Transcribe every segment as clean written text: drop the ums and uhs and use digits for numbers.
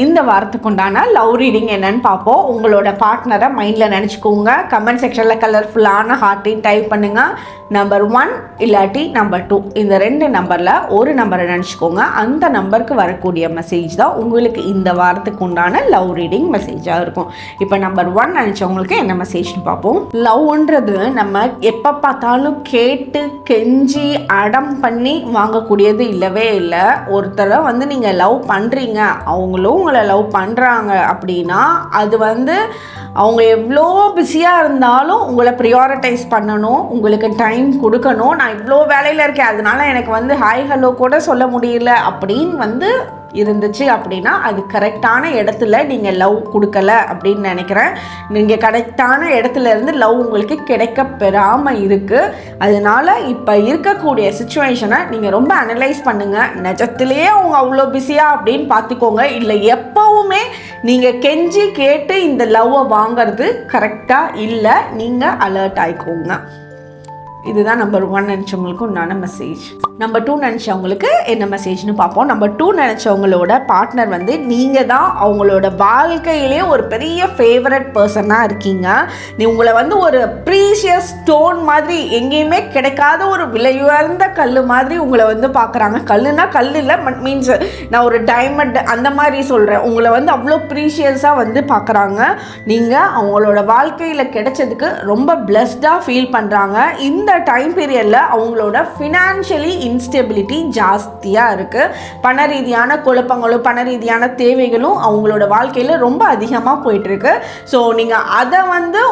இந்த வாரத்துக்குண்டான love reading என்னன்னு பார்ப்போம். உங்களோட பார்ட்னரை மைண்டில் நினச்சிக்கோங்க. கமெண்ட் செக்ஷனில் கலர்ஃபுல்லான ஹார்ட்டின் டைப் பண்ணுங்க. நம்பர் 1 இல்லாட்டி நம்பர் 2 இந்த 2 நம்பரில் ஒரு நம்பரை நினச்சிக்கோங்க. அந்த நம்பருக்கு வரக்கூடிய மெசேஜ் தான் உங்களுக்கு இந்த வாரத்துக்கு உண்டான லவ் ரீடிங் மெசேஜாக இருக்கும். இப்போ நம்பர் 1 நினச்சவங்களுக்கு என்ன மெசேஜ்னு பார்ப்போம். லவ்ன்றது நம்ம எப்போ பார்த்தாலும் கேட்டு கெஞ்சி அடம் பண்ணி வாங்கக்கூடியது இல்லவே இல்லை. ஒருத்தரை நீங்கள் லவ் பண்ணுறீங்க, அவங்களும் உங்களை லவ் பண்ணுறாங்க அப்படின்னா அது அவங்க எவ்வளோ பிஸியாக இருந்தாலும் உங்களை ப்ரியாரிட்டைஸ் பண்ணணும், உங்களுக்கு டைம் கொடுக்கணும். நான் இவ்வளோ வேலையில் இருக்கேன், அதனால எனக்கு ஹாய் ஹலோ கூட சொல்ல முடியல அப்படின்னு இருந்துச்சு அப்படின்னா அது கரெக்டான இடத்துல நீங்கள் லவ் கொடுக்கல அப்படின்னு நினைக்கிறேன். நீங்கள் கரெக்டான இடத்துல இருந்து லவ் உங்களுக்கு கிடைக்க பெறாமல் இருக்குது. அதனால இப்போ இருக்கக்கூடிய சுச்சுவேஷனை நீங்கள் ரொம்ப அனலைஸ் பண்ணுங்கள். நிஜத்திலேயே அவங்க அவ்வளோ பிஸியாக அப்படின்னு பார்த்துக்கோங்க. இல்லை எப்போவுமே நீங்கள் கெஞ்சி கேட்டு இந்த லவ்வை வாங்கிறது கரெக்டாக இல்லை, நீங்கள் அலர்ட் ஆகிக்கோங்க. இதுதான் நம்பர் 1 நினச்சவங்களுக்கு உண்டான மெசேஜ். நம்பர் 2 நினச்சவங்களுக்கு என்ன மெசேஜ்னு பார்ப்போம். நம்பர் 2 நினச்சவங்களோட பார்ட்னர் நீங்கள் தான் அவங்களோட வாழ்க்கையிலே ஒரு பெரிய ஃபேவரட் பர்சனாக இருக்கீங்க. உங்களை ஒரு ப்ரீஷியஸ் ஸ்டோன் மாதிரி, எங்கேயுமே கிடைக்காத ஒரு விலையுயர்ந்த கல் மாதிரி உங்களை பார்க்குறாங்க. கல்லுனா கல் இல்லை, மீன்ஸ் நான் ஒரு டைமண்ட் அந்த மாதிரி சொல்கிறேன். உங்களை அவ்வளோ ப்ரீஷியஸாக பார்க்குறாங்க. நீங்கள் அவங்களோட வாழ்க்கையில் கிடைச்சதுக்கு ரொம்ப பிளஸ்டாக ஃபீல் பண்ணுறாங்க. இந்த டைம் பீரியடில் அவங்களோட ஃபினான்ஷியலி இன்ஸ்டெபிலிட்டி ஜாஸ்தியாக இருக்குது. பண ரீதியான குழப்பங்களும் பண ரீதியான தேவைகளும் அவங்களோட வாழ்க்கையில் ரொம்ப அதிகமாக போயிட்டுருக்கு. ஸோ நீங்கள் அதை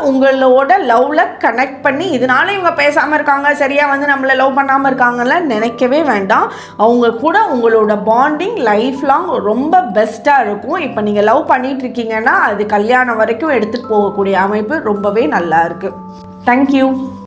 உங்களோட லவ்வில் கனெக்ட் பண்ணி இதனால இவங்க பேசாமல் இருக்காங்க, சரியாக நம்மளை லவ் பண்ணாமல் இருக்காங்கல்ல நினைக்கவே வேண்டாம். அவங்க கூட உங்களோட பாண்டிங் லைஃப் லாங் ரொம்ப பெஸ்ட்டாக இருக்கும். இப்போ நீங்கள் லவ் பண்ணிட்டு இருக்கீங்கன்னா அது கல்யாணம் வரைக்கும் எடுத்துகிட்டு போகக்கூடிய அமைப்பு ரொம்பவே நல்லா இருக்குது. தேங்க்யூ.